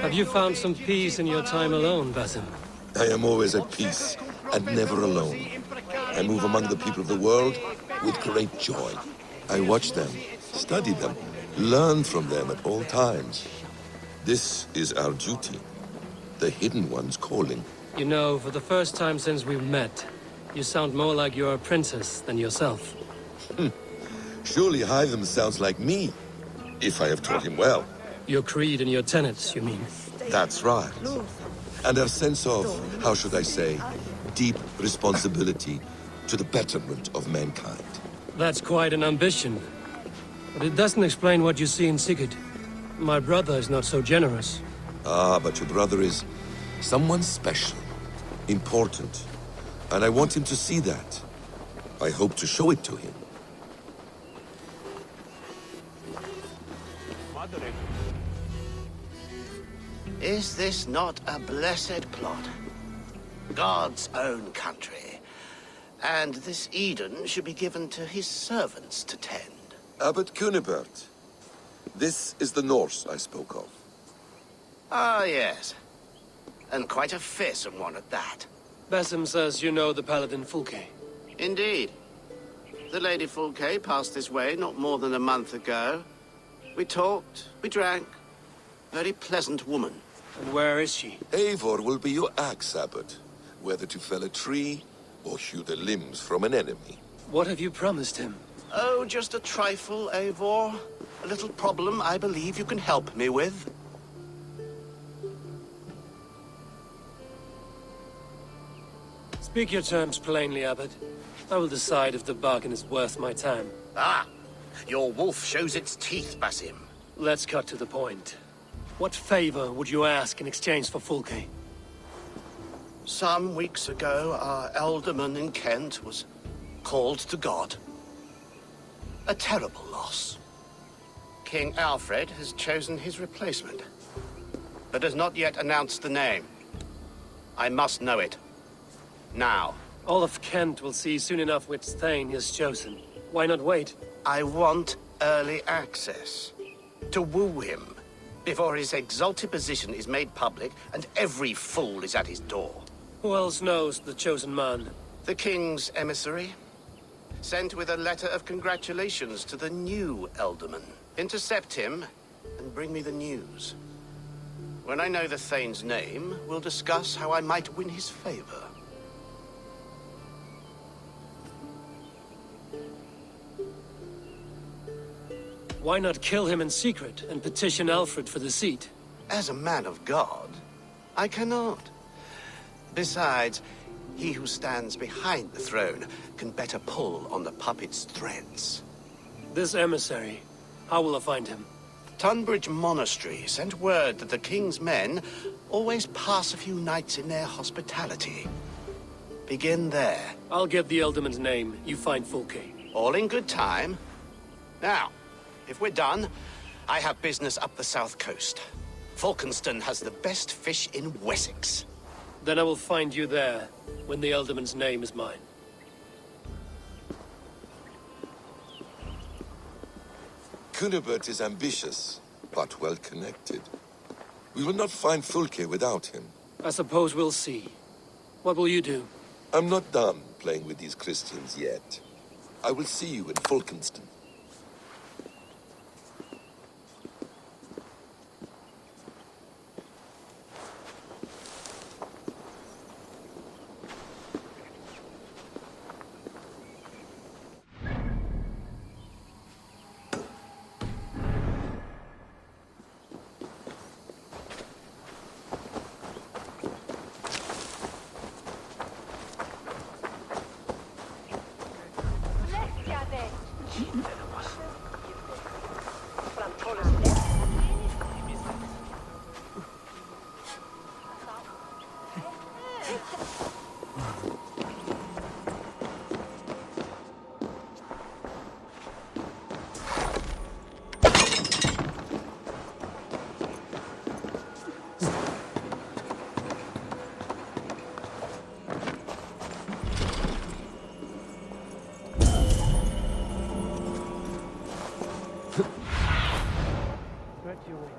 Have you found some peace in your time alone, Basim? I am always at peace, and never alone. I move among the people of the world with great joy. I watch them, study them, learn from them at all times. This is our duty, the Hidden One's calling. You know, for the first time since we've met, you sound more like you're a princess than yourself. Surely Hytham sounds like me, if I have taught him well. Your creed and your tenets, you mean? That's right. And our sense of, how should I say, deep responsibility to the betterment of mankind. That's quite an ambition. But it doesn't explain what you see in Sigurd. My brother is not so generous. Ah, but your brother is someone special, important, and I want him to see that. I hope to show it to him. Is this not a blessed plot? God's own country. And this Eden should be given to his servants to tend. Abbot Cunibert, this is the Norse I spoke of. Ah, yes. And quite a fearsome one at that. Basim says you know the paladin Fulke. Indeed. The Lady Fulke passed this way not more than a month ago. We talked, we drank. Very pleasant woman. And where is she? Eivor will be your axe, Abbot, whether to fell a tree or hew the limbs from an enemy. What have you promised him? Oh, just a trifle, Eivor. A little problem I believe you can help me with. Speak your terms plainly, Abbot. I will decide if the bargain is worth my time. Ah! Your wolf shows its teeth, Basim. Let's cut to the point. What favor would you ask in exchange for Fulke? Some weeks ago, our alderman in Kent was called to God. A terrible loss. King Alfred has chosen his replacement, but has not yet announced the name. I must know it. Now. All of Kent will see soon enough which Thane he has chosen. Why not wait? I want early access. To woo him, before his exalted position is made public and every fool is at his door. Who else knows the chosen man? The king's emissary, sent with a letter of congratulations to the new Elderman. Intercept him, and bring me the news. When I know the Thane's name, we'll discuss how I might win his favor. Why not kill him in secret and petition Alfred for the seat? As a man of God, I cannot. Besides, he who stands behind the throne can better pull on the puppet's threads. This emissary, how will I find him? Tunbridge Monastery sent word that the king's men always pass a few nights in their hospitality. Begin there. I'll get the Elderman's name, you find Fulke. All in good time. Now, if we're done, I have business up the south coast. Falkenston has the best fish in Wessex. Then I will find you there, when the Elderman's name is mine. Cunibert is ambitious, but well-connected. We will not find Fulke without him. I suppose we'll see. What will you do? I'm not done playing with these Christians yet. I will see you in Falkenston. Stretch your wings.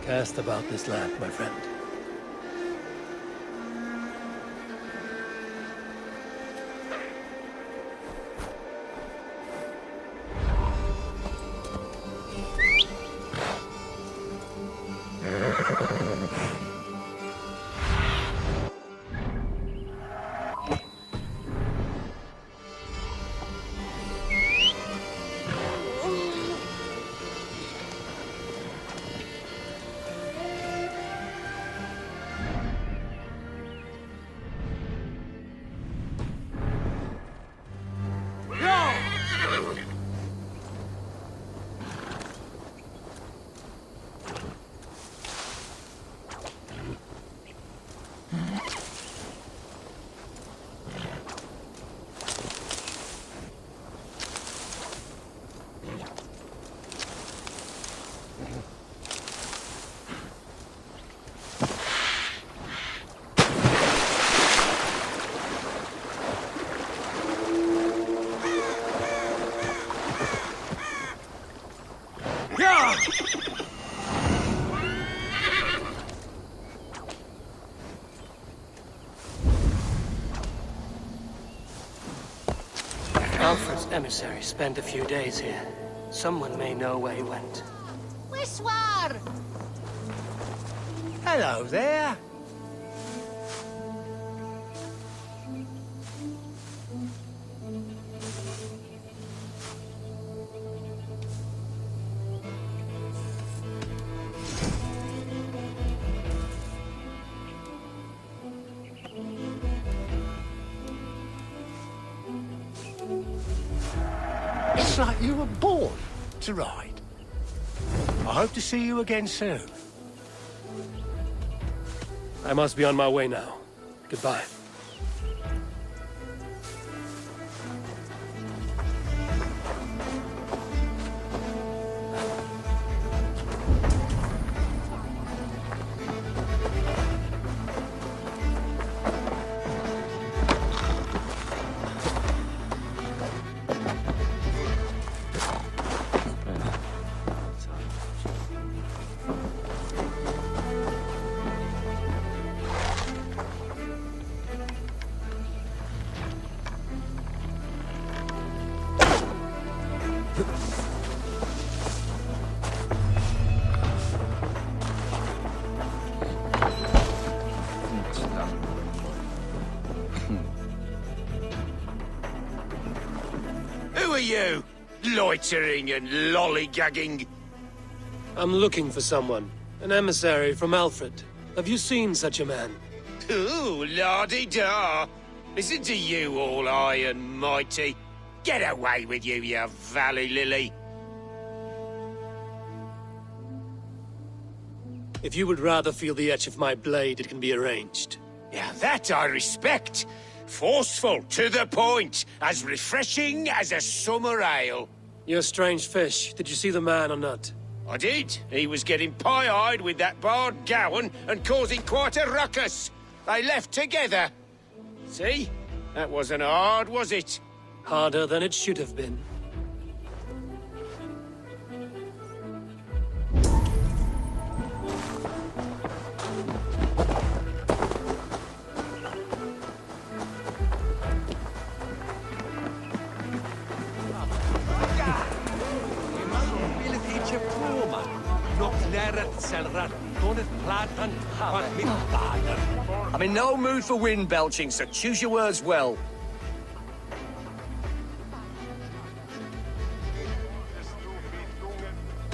Cast about this land, my friend. Alfred's emissary spent a few days here. Someone may know where he went. Wiswar! Hello there. It's like you were born to ride. I hope to see you again soon. I must be on my way now. Goodbye. you? Loitering and lollygagging. I'm looking for someone. An emissary from Alfred. Have you seen such a man? Ooh, la-di-da. Listen to you, all high and mighty. Get away with you, you valley lily. If you would rather feel the edge of my blade, it can be arranged. Yeah, that I respect. Forceful, to the point, as refreshing as a summer ale. You're a strange fish. Did you see the man or not? I did. He was getting pie-eyed with that bard Gowan and causing quite a ruckus. They left together. See? That wasn't hard, was it? Harder than it should have been. I'm in no mood for wind belching, so choose your words well.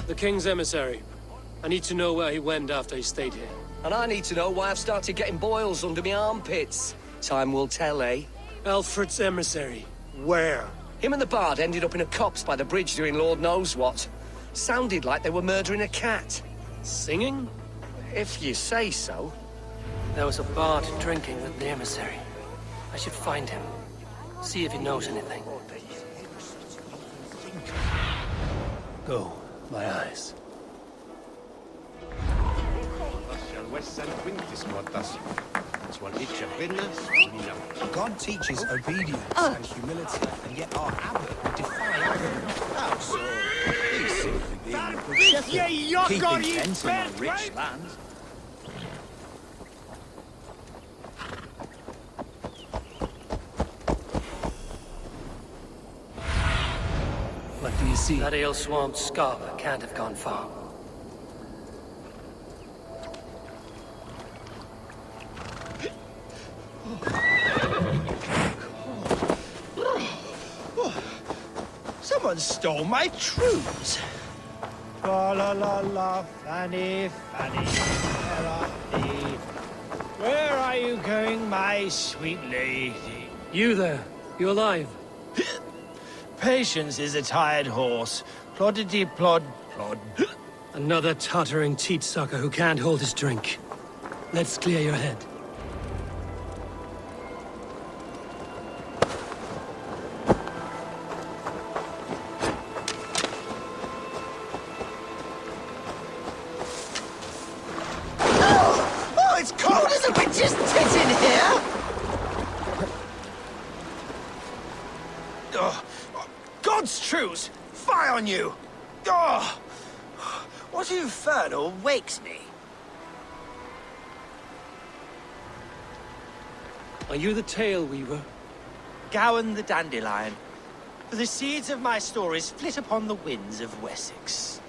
The king's emissary. I need to know where he went after he stayed here. And I need to know why I've started getting boils under my armpits. Time will tell, eh? Alfred's emissary. Where? Him and the bard ended up in a copse by the bridge doing Lord knows what. Sounded like they were murdering a cat. Singing? If you say so. There was a bard drinking with the emissary. I should find him. See if he knows anything. Go, my eyes. God teaches obedience and humility, and yet our abbot would defy argument. How so? He's simply being a good shepherd, keeping tents in a rich land. What do you see? That ale-swamped scarper can't have gone far. Someone stole my truths. La la la la, Fanny, Fanny, where are thee? Where are you going, my sweet lady? You there. You alive? Patience is a tired horse. Ploddity plod, plod. Another tottering teat sucker who can't hold his drink. Let's clear your head. Oh, it's cold as a witch's tit in here! Oh, God's truths! Fie on you! Oh, what infernal wakes me? Are you the tale weaver? Gowan the dandelion. For the seeds of my stories flit upon the winds of Wessex.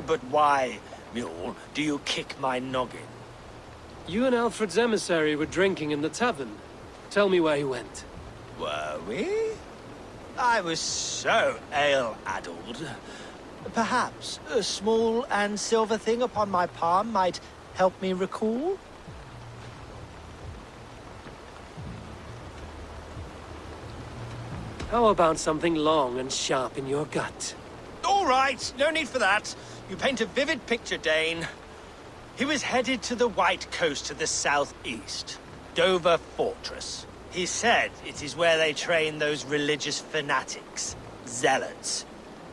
But why, mule, do you kick my noggin? You and Alfred's emissary were drinking in the tavern. Tell me where he went. Were we? I was so ale-addled. Perhaps a small and silver thing upon my palm might help me recall? How about something long and sharp in your gut? All right, no need for that. You paint a vivid picture, Dane. He was headed to the White Coast to the southeast, Dover Fortress. He said it is where they train those religious fanatics, zealots.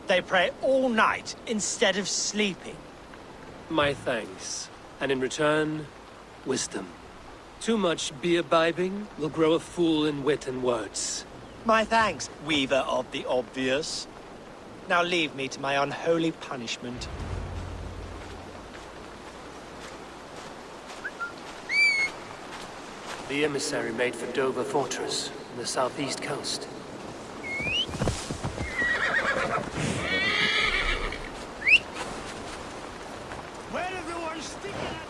They pray all night instead of sleeping. My thanks. And in return, wisdom. Too much beer-bibbing will grow a fool in wit and words. My thanks, weaver of the obvious. Now leave me to my unholy punishment. The emissary made for Dover Fortress, on the southeast coast. Where everyone's sticking at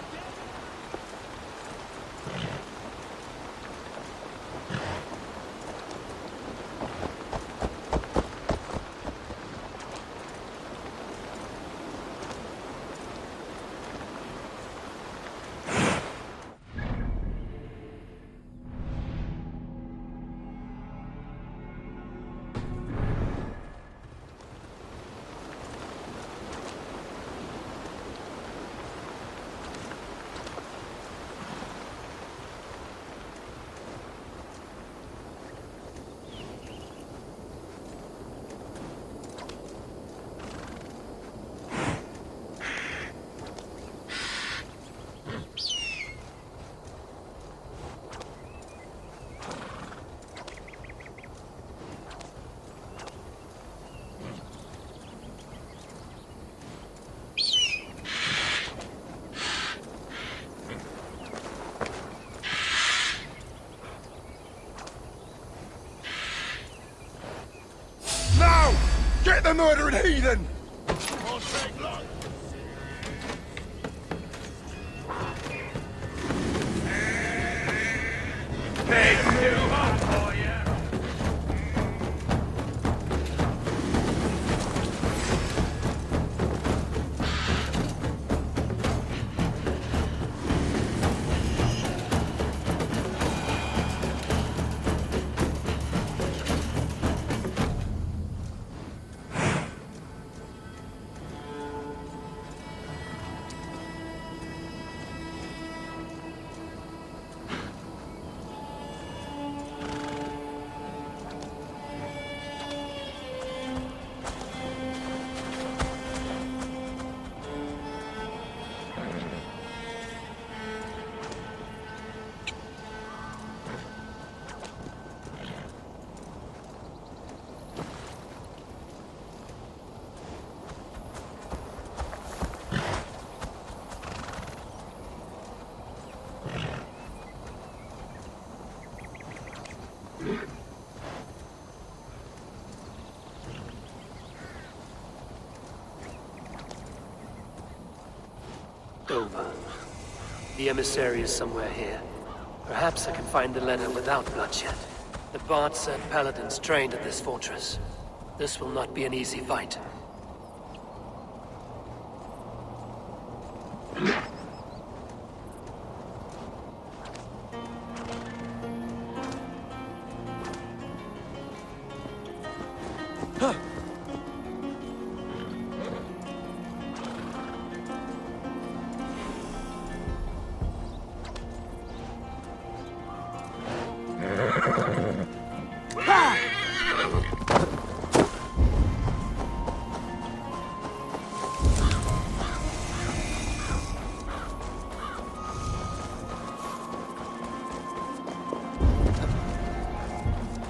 the murdering heathen! Dover. The emissary is somewhere here. Perhaps I can find the letter without bloodshed. The bard said paladins trained at this fortress. This will not be an easy fight.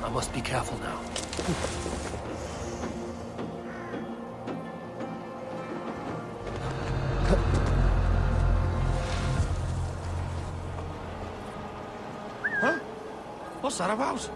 I must be careful now. Huh? What's that about?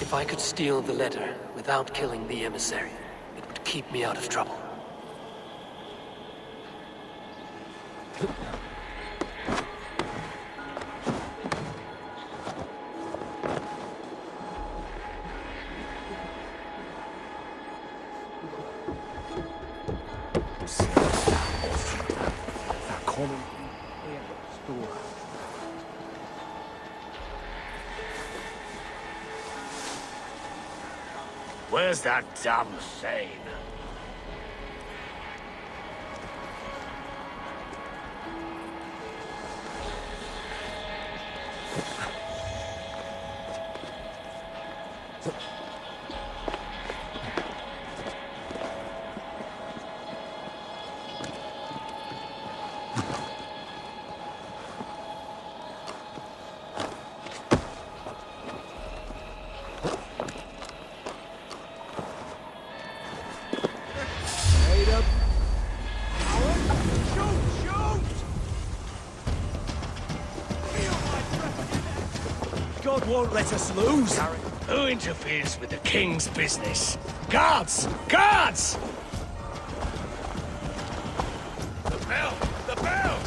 If I could steal the letter without killing the emissary, it would keep me out of trouble. Where's that damn thing? God won't let us lose. Who interferes with the king's business? Guards! Guards! The bell! The bell!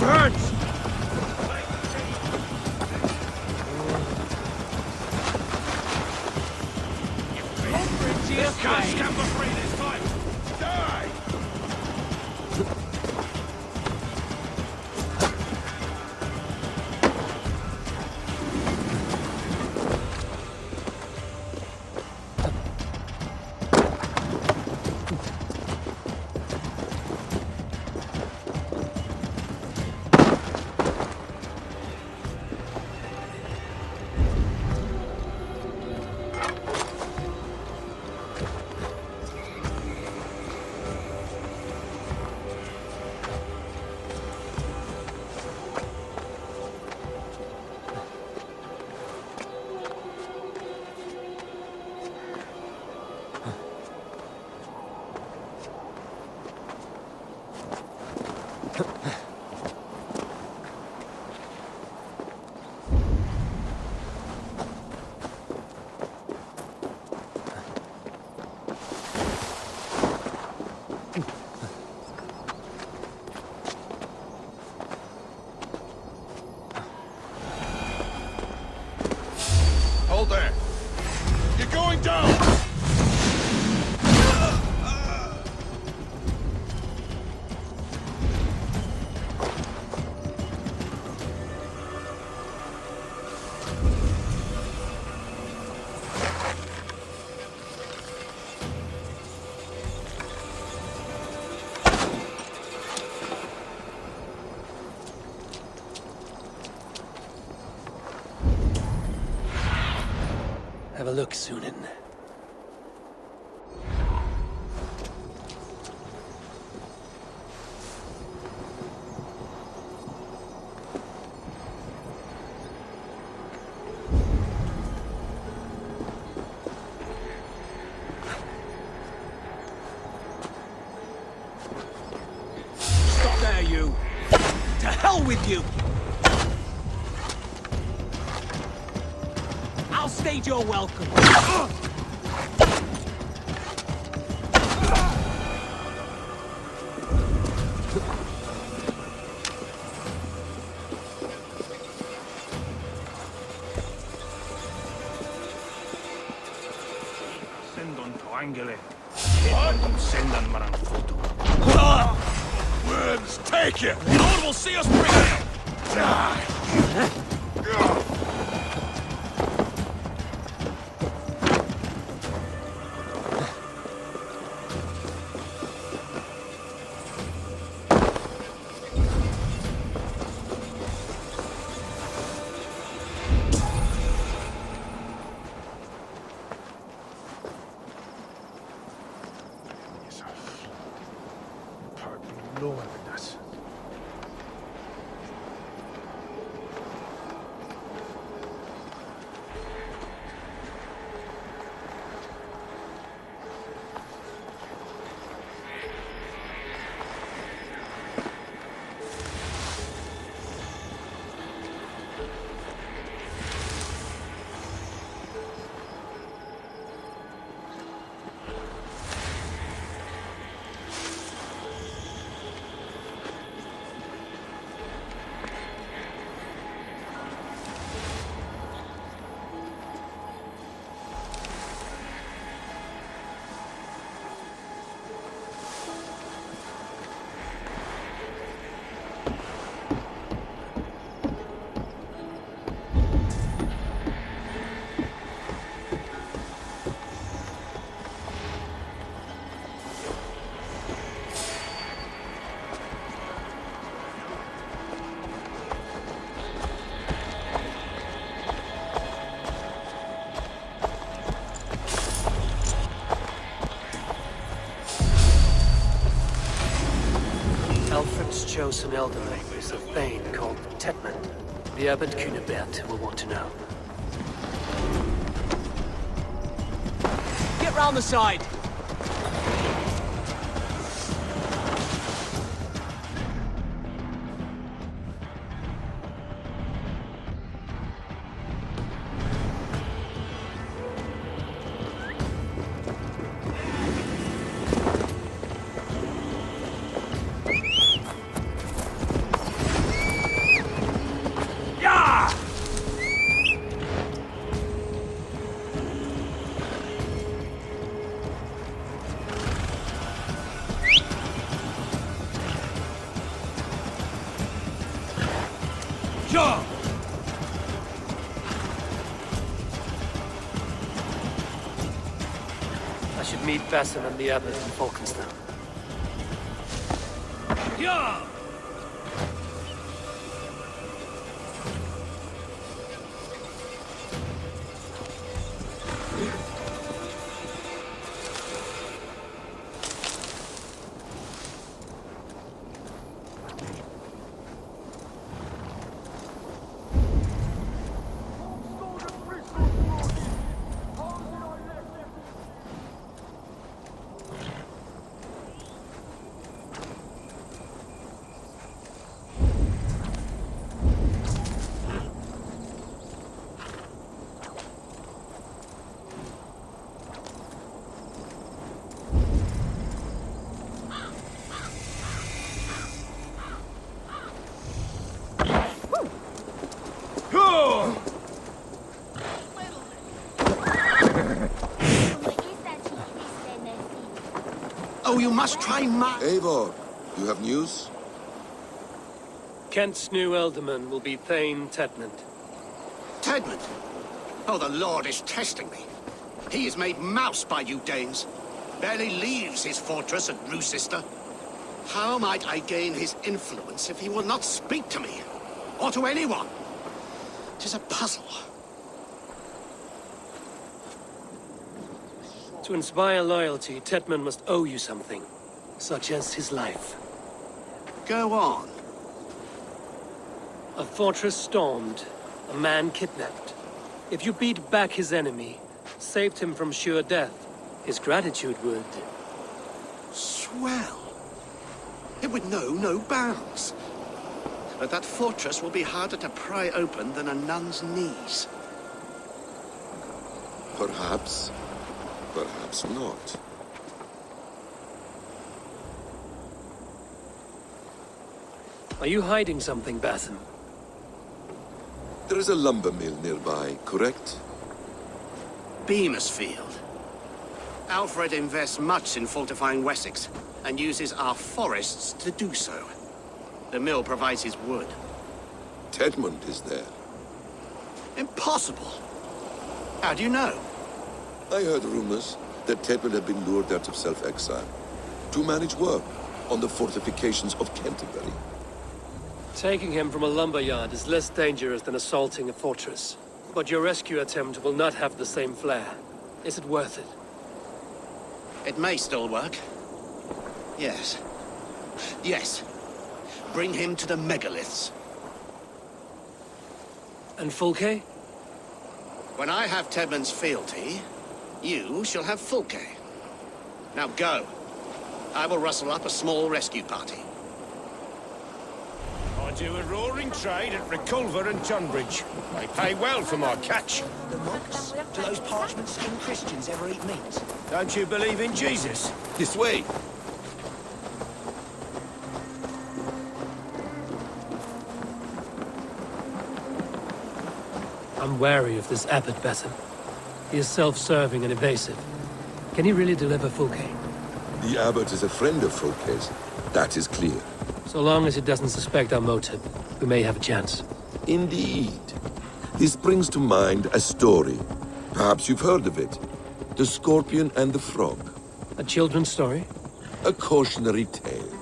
Burn! Hold there! You're going down! Have a look, Sunan. Stop there, you! To hell with you! I'll stage your welcome. Sendon triangele. Sendan marang foto. Worms, take it! Lord will see us prevail! Alfred's chosen elderly is a thane called Tetman. The Abbot Cunibert will want to know. Get round the side! I should meet Basim and the Abbot in Falkenstein. Yeah! you must try my... Eivor, you have news? Kent's new ealdorman will be Thane Tedmund. Tedmund? Oh, the Lord is testing me. He is made mouse by you Danes. Barely leaves his fortress at Roosister. How might I gain his influence if he will not speak to me? Or to anyone? 'Tis a puzzle. To inspire loyalty, Tedmund must owe you something, such as his life. Go on. A fortress stormed, a man kidnapped. If you beat back his enemy, saved him from sure death, his gratitude would... Swell. It would know no bounds. But that fortress will be harder to pry open than a nun's knees. Perhaps. Perhaps not. Are you hiding something, Batham? There is a lumber mill nearby, correct? Beamersfield. Alfred invests much in fortifying Wessex, and uses our forests to do so. The mill provides his wood. Tedmund is there. Impossible! How do you know? I heard rumors that Tedmund had been lured out of self-exile to manage work on the fortifications of Canterbury. Taking him from a lumberyard is less dangerous than assaulting a fortress. But your rescue attempt will not have the same flair. Is it worth it? It may still work. Yes. Yes. Bring him to the megaliths. And Fulke? When I have Tedmund's fealty, you shall have Fulke. Now go. I will rustle up a small rescue party. I do a roaring trade at Reculver and Tonbridge. I pay well for my catch. The monks? Do those parchment-skinned Christians ever eat meat? Don't you believe in Jesus? This way! I'm wary of this abbot, Batham. He is self-serving and evasive. Can he really deliver Fulke? The abbot is a friend of Fulke's. That is clear. So long as he doesn't suspect our motive, we may have a chance. Indeed. This brings to mind a story. Perhaps you've heard of it. The Scorpion and the Frog. A children's story? A cautionary tale.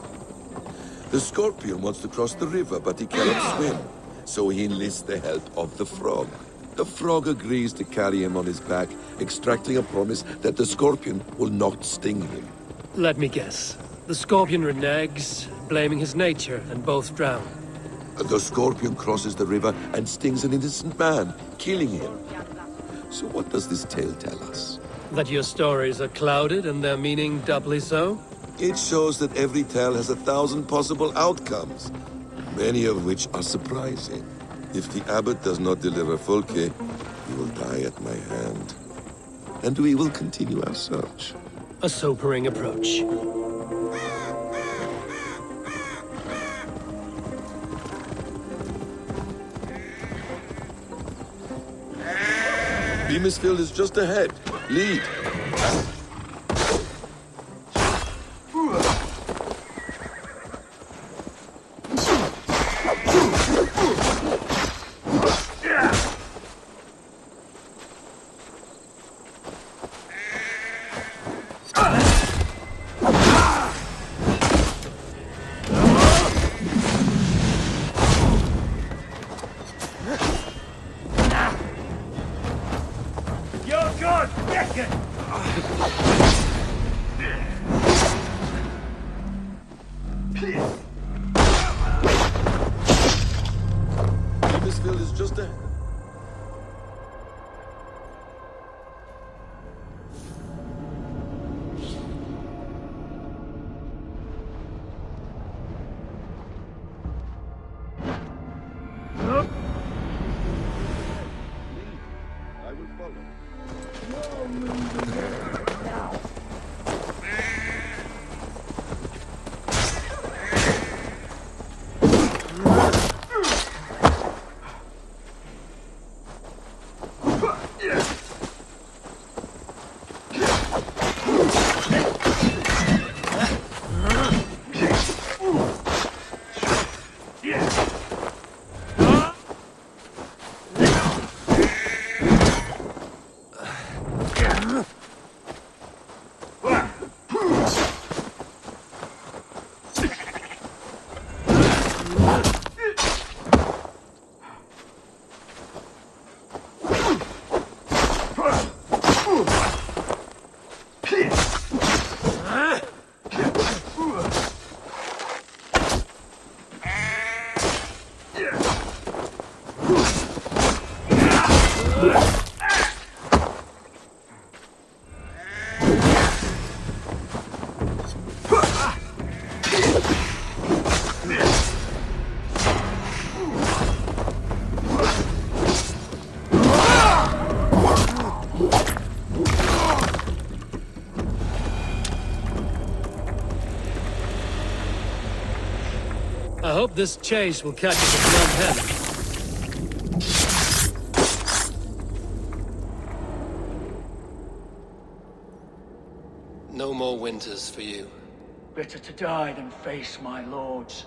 The Scorpion wants to cross the river, but he cannot swim. So he enlists the help of the Frog. The Frog agrees to carry him on his back, extracting a promise that the Scorpion will not sting him. Let me guess. The Scorpion reneges, blaming his nature, and both drown. The Scorpion crosses the river and stings an innocent man, killing him. So what does this tale tell us? That your stories are clouded and their meaning doubly so? It shows that every tale has 1,000 possible outcomes, many of which are surprising. If the abbot does not deliver Fulke, he will die at my hand. And we will continue our search. A sobering approach. Beamersfield is just ahead. Lead. Beamersfield is just ahead. I will follow. I hope this chase will catch us at one head. No more winters for you. Better to die than face my lords.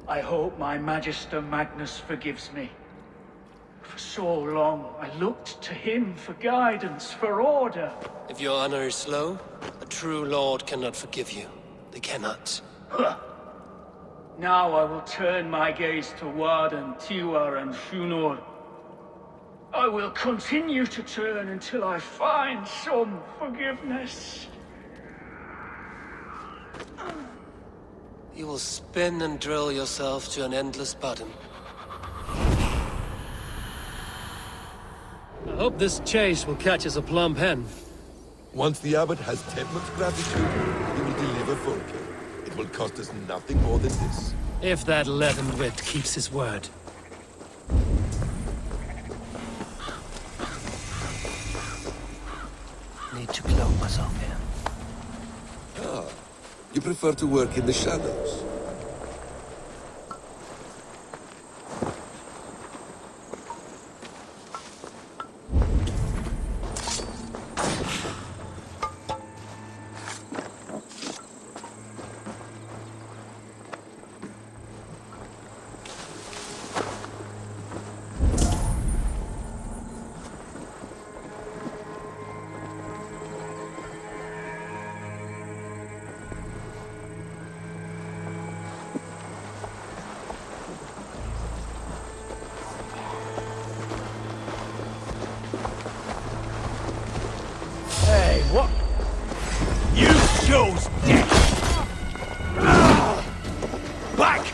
I hope my Magister Magnus forgives me. For so long, I looked to him for guidance, for order. If your honor is slow, a true lord cannot forgive you. They cannot. Now I will turn my gaze to Warden, Tiwar, and Shunor. I will continue to turn until I find some forgiveness. You will spin and drill yourself to an endless bottom. I hope this chase will catch us a plump hen. Once the abbot has Templar's gratitude, he will deliver Volker. It will cost us nothing more than this. If that leaden wit keeps his word. Need to cloak myself here. Ah, you prefer to work in the shadows? Hey, what? You chose death! Back!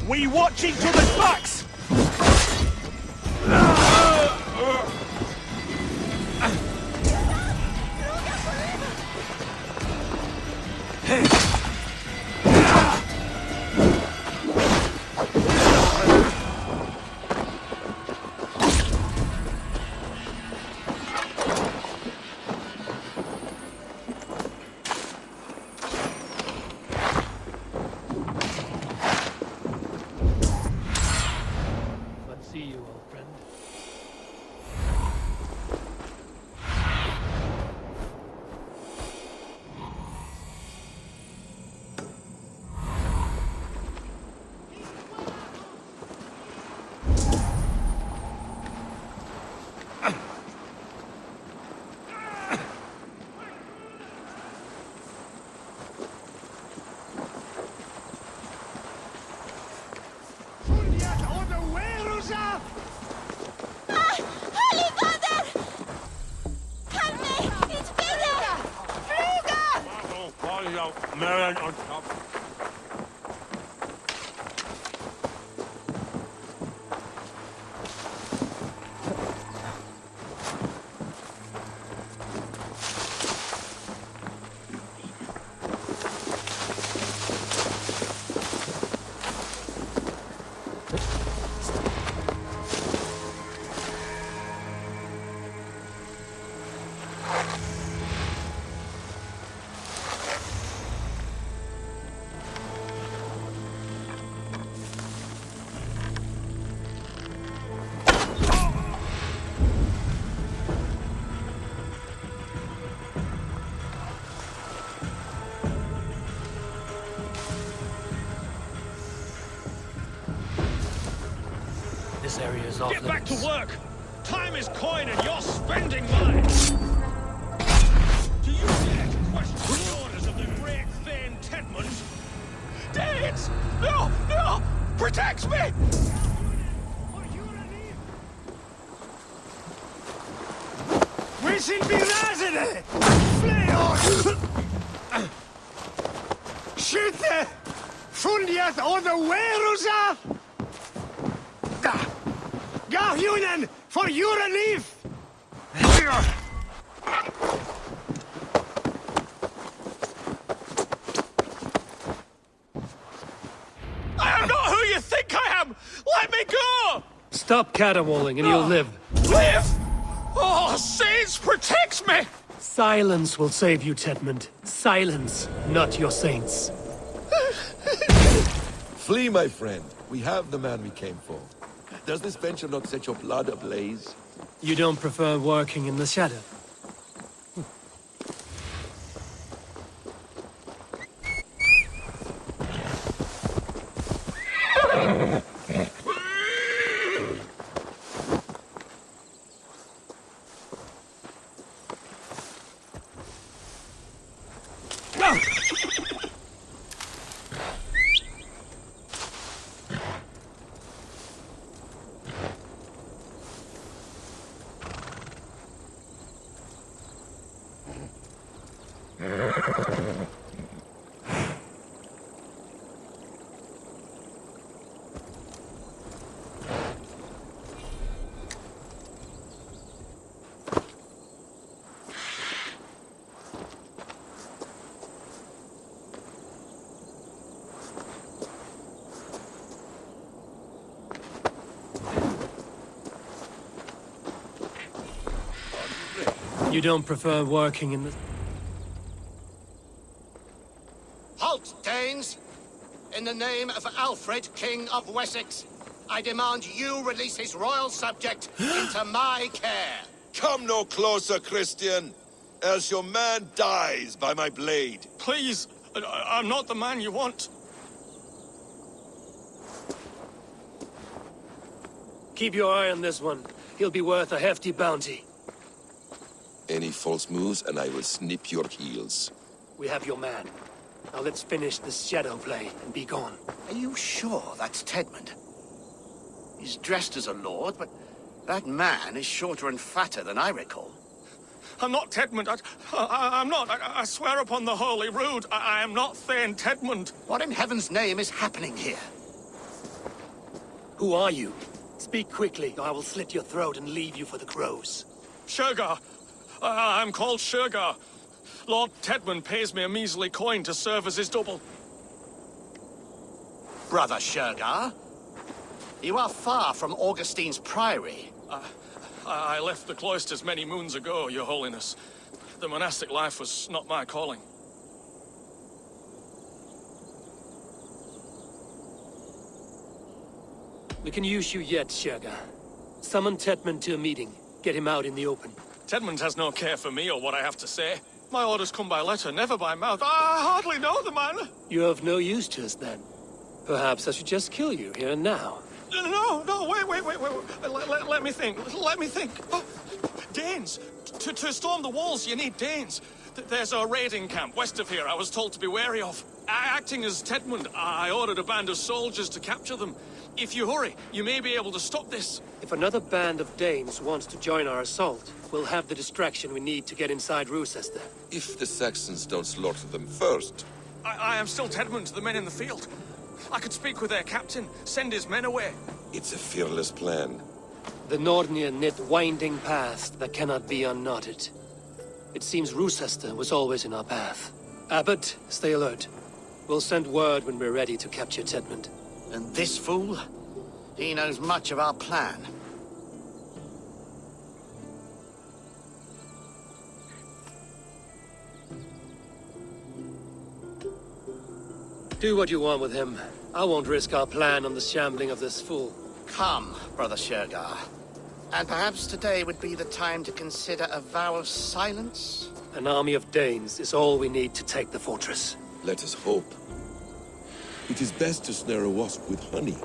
We watch each other's backs! See you, old friend. This area is off Get back to limits. work! Time is coin and you're spending mine! Do you dare to question the orders of the great Thane Tedmund? Danes! No! No! Protect me! We sind wie Rasende! Fleo! Schütte! Fundiert oder Werusa! Gahjunen! For your relief! I am not who you think I am! Let me go! Stop caterwauling and you'll live. Live! Oh, saints, protect me! Silence will save you, Tedmund. Silence, not your saints. Flee, my friend. We have the man we came for. Does this venture not set your blood ablaze? You don't prefer working in the shadow? You don't prefer working in the... Halt, Danes! In the name of Alfred, King of Wessex, I demand you release his royal subject into my care. Come no closer, Christian, else your man dies by my blade. Please, I'm not the man you want. Keep your eye on this one. He'll be worth a hefty bounty. Any false moves, and I will snip your heels. We have your man. Now let's finish this shadow play and be gone. Are you sure that's Tedmund? He's dressed as a lord, but that man is shorter and fatter than I recall. I'm not Tedmund. I'm not. I swear upon the Holy Rood, I am not Thane Tedmund. What in heaven's name is happening here? Who are you? Speak quickly, or I will slit your throat and leave you for the crows. Shergar. I'm called Shergar. Lord Tedmund pays me a measly coin to serve as his double. Brother Shergar, you are far from Augustine's priory. I left the cloisters many moons ago, Your Holiness. The monastic life was not my calling. We can use you yet, Shergar. Summon Tedmund to a meeting. Get him out in the open. Tedmund has no care for me or what I have to say. My orders come by letter, never by mouth. I hardly know the man. You're of no use to us, then. Perhaps I should just kill you here and now. No, wait. Let me think. Oh, Danes. To storm the walls, you need Danes. There's a raiding camp west of here I was told to be wary of. Acting as Tedmund, I ordered a band of soldiers to capture them. If you hurry, you may be able to stop this. If another band of Danes wants to join our assault, we'll have the distraction we need to get inside Rochester. If the Saxons don't slaughter them first. I am still Tedmund to the men in the field. I could speak with their captain, send his men away. It's a fearless plan. The Nordnir knit winding paths that cannot be unknotted. It seems Rochester was always in our path. Abbot, stay alert. We'll send word when we're ready to capture Tedmund. And this fool? He knows much of our plan. Do what you want with him. I won't risk our plan on the shambling of this fool. Come, Brother Shergar. And perhaps today would be the time to consider a vow of silence? An army of Danes is all we need to take the fortress. Let us hope. It is best to snare a wasp with honey.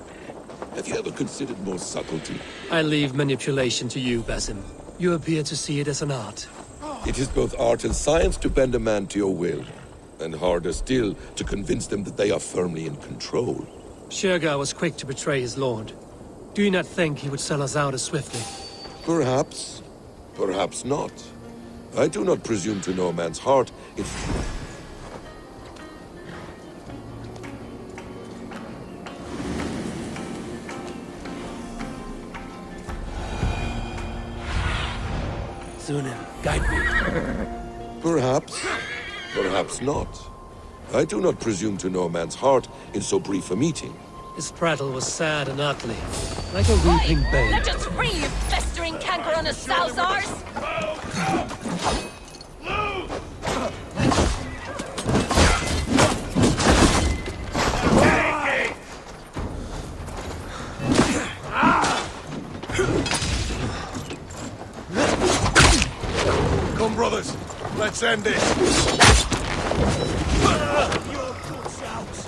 Have you ever considered more subtlety? I leave manipulation to you, Basim. You appear to see it as an art. It is both art and science to bend a man to your will, and harder still to convince them that they are firmly in control. Shergar was quick to betray his lord. Do you not think he would sell us out as swiftly? Perhaps. Perhaps not. I do not presume to know a man's heart. Zunin, guide me. Perhaps. Perhaps not. I do not presume to know a man's heart in so brief a meeting. His prattle was sad and ugly, like a weeping babe. Let us free, you festering canker on a sow's arse! Come, brothers. Let's end this. Your good shouts.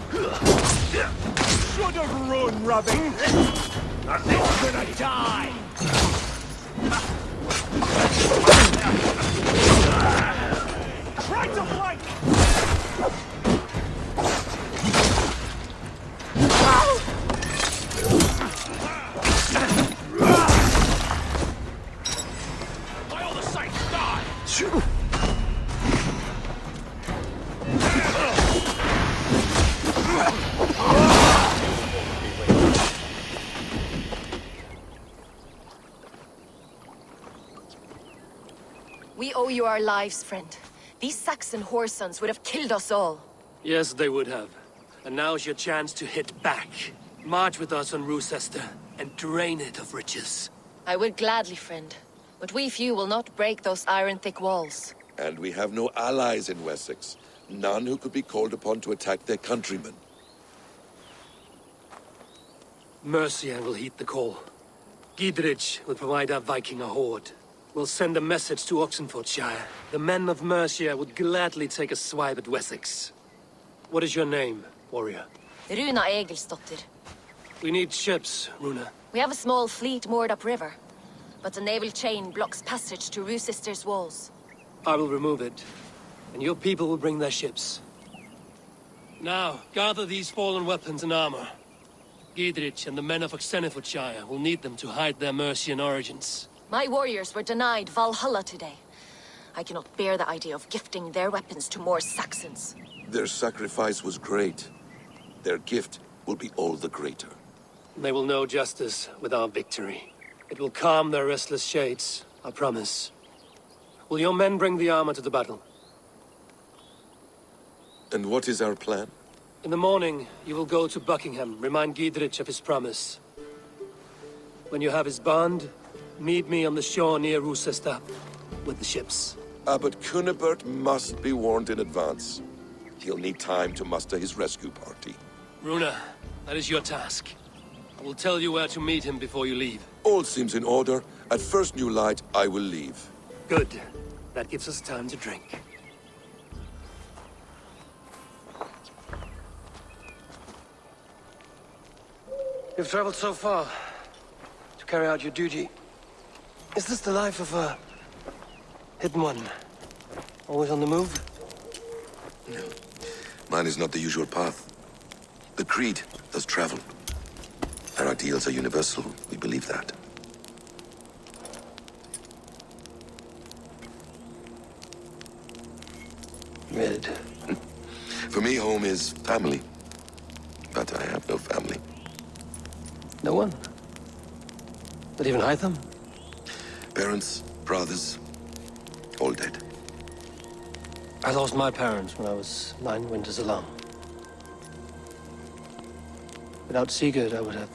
Should have run, Robin. Nothing's gonna die. Try to flank. By all the saints, die! We owe you our lives, friend. These Saxon whoresons would have killed us all. Yes, they would have. And now's your chance to hit back. March with us on Rochester and drain it of riches. I would gladly, friend. But we few will not break those iron-thick walls. And we have no allies in Wessex. None who could be called upon to attack their countrymen. Mercia will heed the call. Gidrich will provide our Viking a horde. We'll send a message to Oxenfordshire. The men of Mercia would gladly take a swipe at Wessex. What is your name, warrior? Runa Egilsdotter. We need ships, Runa. We have a small fleet moored upriver, but the naval chain blocks passage to Rochester's walls. I will remove it, and your people will bring their ships. Now, gather these fallen weapons and armor. Gidrich and the men of Oxenfordshire will need them to hide their Mercian origins. My warriors were denied Valhalla today. I cannot bear the idea of gifting their weapons to more Saxons. Their sacrifice was great. Their gift will be all the greater. They will know justice with our victory. It will calm their restless shades, I promise. Will your men bring the armor to the battle? And what is our plan? In the morning, you will go to Buckingham, remind Gidrich of his promise. When you have his bond, meet me on the shore near Rochester with the ships. Abbot Cunibert must be warned in advance. He'll need time to muster his rescue party. Runa, that is your task. I will tell you where to meet him before you leave. All seems in order. At first new light, I will leave. Good. That gives us time to drink. You've traveled so far to carry out your duty. Is this the life of a hidden one? Always on the move? No. Mine is not the usual path. The Creed does travel. Our ideals are universal. We believe that. Mid. For me, home is family. But I have no family. No one? Not even Hytham? Parents, brothers, all dead. I lost my parents when I was 9 winters alone. Without Sigurd, I would have...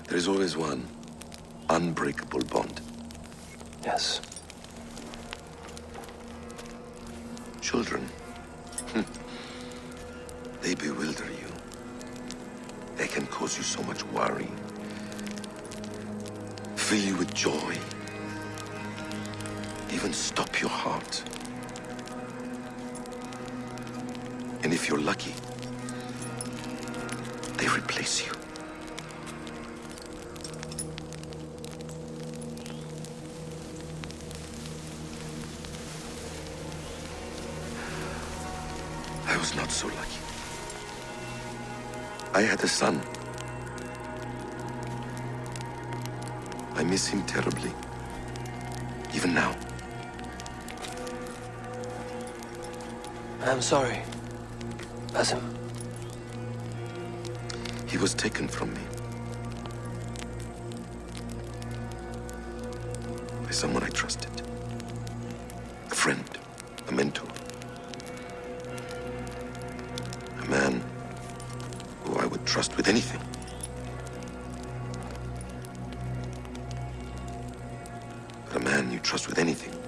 There is always one unbreakable bond. Yes. Children. They bewilder you. They can cause you so much worry. Fill you with joy. Even stop your heart. And if you're lucky, they replace you. I was not so lucky. I had a son. I miss him terribly. Even now. I'm sorry, Basim. He was taken from me. By someone I trusted. A friend, a mentor. A man who I would trust with anything. But a man you trust with anything